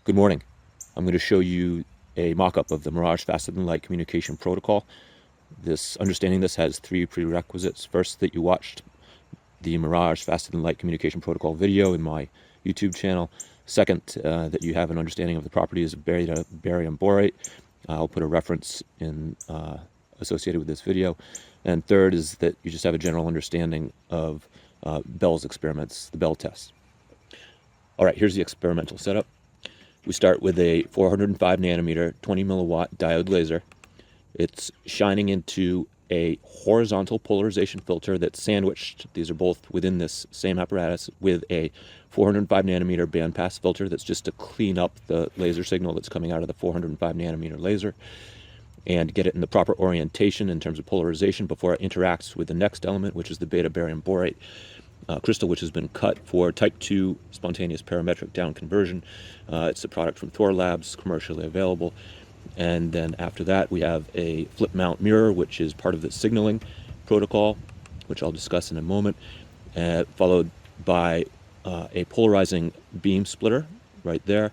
Good morning. I'm going to show you a mock-up of the Mirage Faster Than Light Communication Protocol. Understanding this has three prerequisites. First, that you watched the Mirage Faster Than Light Communication Protocol video in my YouTube channel. Second, that you have an understanding of the properties of Beta-Barium borate. I'll put a reference in associated with this video. And third is that you just have a general understanding of Bell's experiments, the Bell test. All right, here's the experimental setup. We start with a 405 nanometer 20 milliwatt diode laser. It's shining into a horizontal polarization filter that's sandwiched. These are both within this same apparatus with a 405 nanometer bandpass filter that's just to clean up the laser signal that's coming out of the 405 nanometer laser and get it in the proper orientation in terms of polarization before it interacts with the next element, which is the Beta-Barium borate crystal, which has been cut for type 2 spontaneous parametric down conversion. It's a product from Thorlabs, commercially available. And then after that, we have a flip mount mirror, which is part of the signaling protocol, which I'll discuss in a moment, followed by a polarizing beam splitter right there,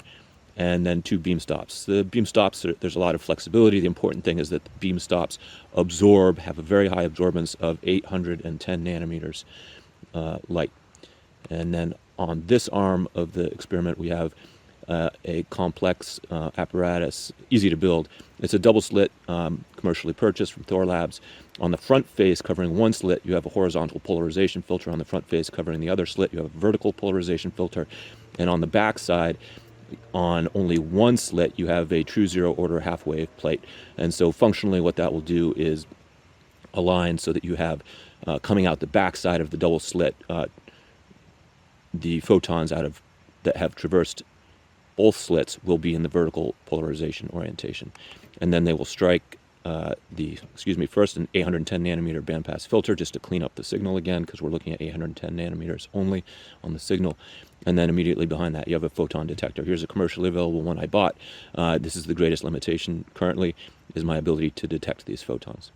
and then two beam stops. The beam stops, there's a lot of flexibility. The important thing is that the beam stops have a very high absorbance of 810 nanometers light. And then on this arm of the experiment, we have a complex apparatus, easy to build. It's a double slit, commercially purchased from Thorlabs. On the front face, covering one slit, you have a horizontal polarization filter. On the front face, covering the other slit, you have a vertical polarization filter. And on the back side, on only one slit, you have a true zero order half wave plate. And so functionally what that will do is align so that you have coming out the back side of the double slit the photons that have traversed both slits will be in the vertical polarization orientation, and then they will strike first an 810 nanometer bandpass filter just to clean up the signal again, because we're looking at 810 nanometers only on the signal. And then immediately behind that, you have a photon detector. Here's a commercially available one I bought. This is the greatest limitation currently, is my ability to detect these photons.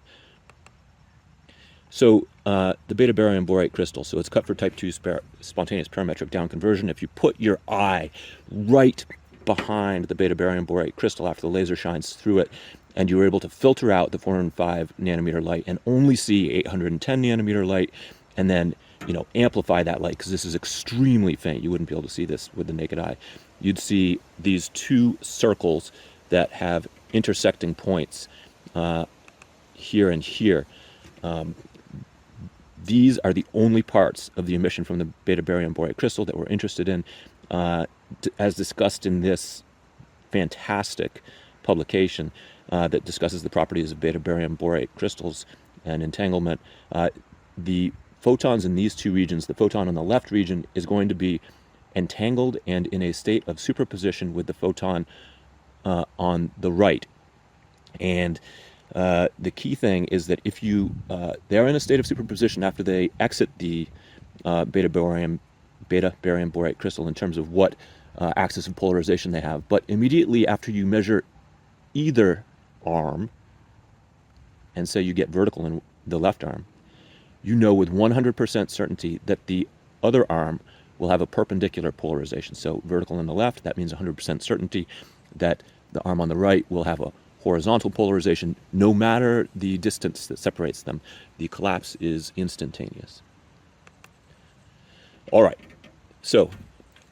So the Beta-Barium borate crystal, so it's cut for type 2 spontaneous parametric down conversion. If you put your eye right behind the Beta-Barium borate crystal after the laser shines through it, and you were able to filter out the 405 nanometer light and only see 810 nanometer light, and then amplify that light, because this is extremely faint. You wouldn't be able to see this with the naked eye. You'd see these two circles that have intersecting points here and here. These are the only parts of the emission from the Beta-Barium borate crystal that we're interested in. As discussed in this fantastic publication that discusses the properties of Beta-Barium borate crystals and entanglement, the photons in these two regions, the photon on the left region is going to be entangled and in a state of superposition with the photon on the right. And the key thing is that if they're in a state of superposition after they exit the Beta-Barium borate crystal in terms of what axis of polarization they have, but immediately after you measure either arm, and say you get vertical in the left arm, you know with 100% certainty that the other arm will have a perpendicular polarization. So vertical in the left, that means 100% certainty that the arm on the right will have a horizontal polarization, no matter the distance that separates them. The collapse is instantaneous. All right, so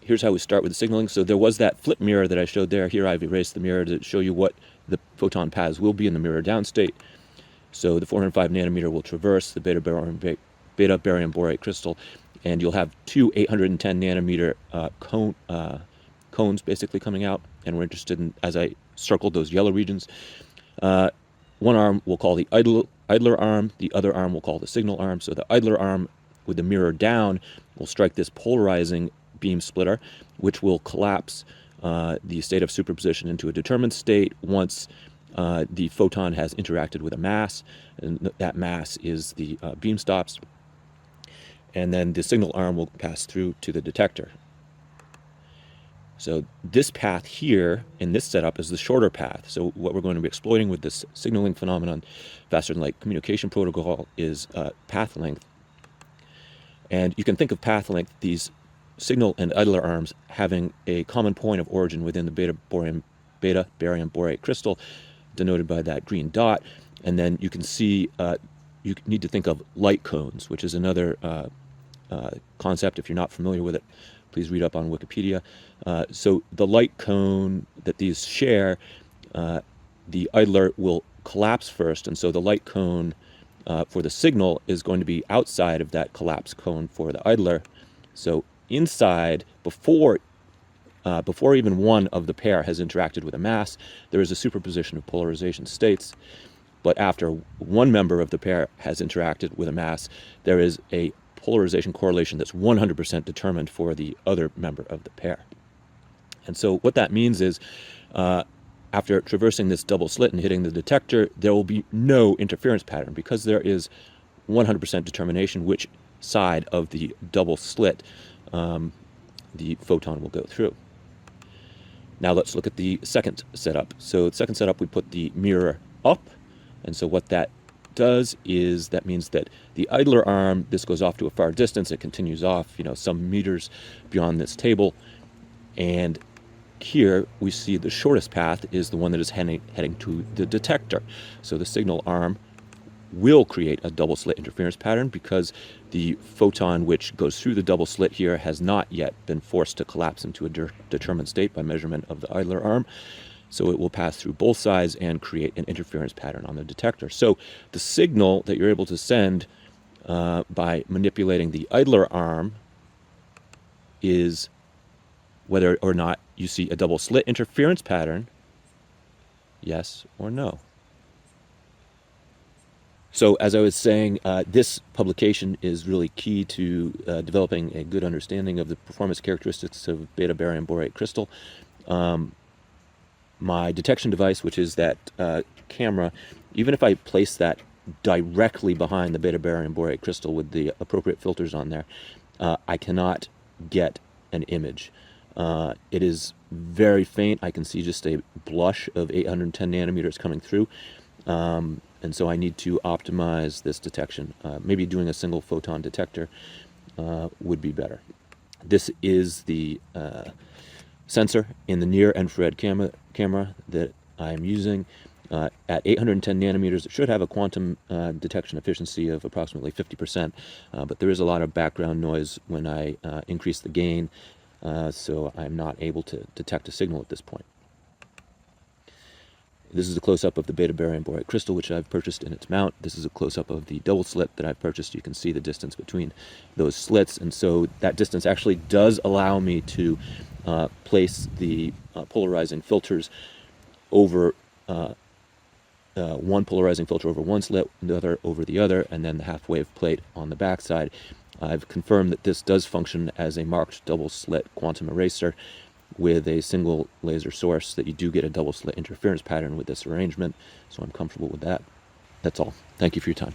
here's how we start with the signaling. So there was that flip mirror that I showed there. Here I've erased the mirror to show you what the photon paths will be in the mirror down state. So the 405 nanometer will traverse the Beta-Barium borate crystal, and you'll have two 810 nanometer cones basically coming out, and we're interested in, as I circled those yellow regions, one arm we'll call the idler arm, the other arm we'll call the signal arm. So the idler arm with the mirror down will strike this polarizing beam splitter, which will collapse the state of superposition into a determined state once the photon has interacted with a mass, and that mass is the beam stops. And then the signal arm will pass through to the detector. So this path here in this setup is the shorter path. So what we're going to be exploiting with this signaling phenomenon, faster than light communication protocol, is path length. And you can think of path length, these signal and idler arms having a common point of origin within the beta-barium borate crystal, denoted by that green dot. And then you can see you need to think of light cones, which is another concept. If you're not familiar with it, please read up on Wikipedia. So the light cone that these share, the idler will collapse first, and so the light cone for the signal is going to be outside of that collapse cone for the idler. So inside, before even one of the pair has interacted with a mass, there is a superposition of polarization states. But after one member of the pair has interacted with a mass, there is a polarization correlation that's 100% determined for the other member of the pair. And so what that means is, after traversing this double slit and hitting the detector, there will be no interference pattern, because there is 100% determination which side of the double slit the photon will go through. Now let's look at the second setup. So the second setup, we put the mirror up. And so what that does is, that means that the idler arm, this goes off to a far distance. It continues off, some meters beyond this table. And here we see the shortest path is the one that is heading to the detector. So the signal arm will create a double slit interference pattern, because the photon which goes through the double slit here has not yet been forced to collapse into a determined state by measurement of the idler arm. So it will pass through both sides and create an interference pattern on the detector. So the signal that you're able to send by manipulating the idler arm is whether or not you see a double slit interference pattern, yes or no. So as I was saying, this publication is really key to developing a good understanding of the performance characteristics of beta-barium borate crystal. My detection device, which is that camera, even if I place that directly behind the beta-barium borate crystal with the appropriate filters on there, I cannot get an image. It is very faint. I can see just a blush of 810 nanometers coming through. And so I need to optimize this detection. Maybe doing a single photon detector would be better. This is the sensor in the near infrared camera that I'm using. At 810 nanometers, it should have a quantum detection efficiency of approximately 50%, but there is a lot of background noise when I increase the gain, so I'm not able to detect a signal at this point. This is a close-up of the beta-barium borate crystal, which I've purchased in its mount. This is a close-up of the double slit that I've purchased. You can see the distance between those slits, and so that distance actually does allow me to place the polarizing filters over one polarizing filter over one slit, the other over the other, and then the half-wave plate on the backside. I've confirmed that this does function as a marked double slit quantum eraser with a single laser source, that you do get a double slit interference pattern with this arrangement, so I'm comfortable with that. That's all. Thank you for your time.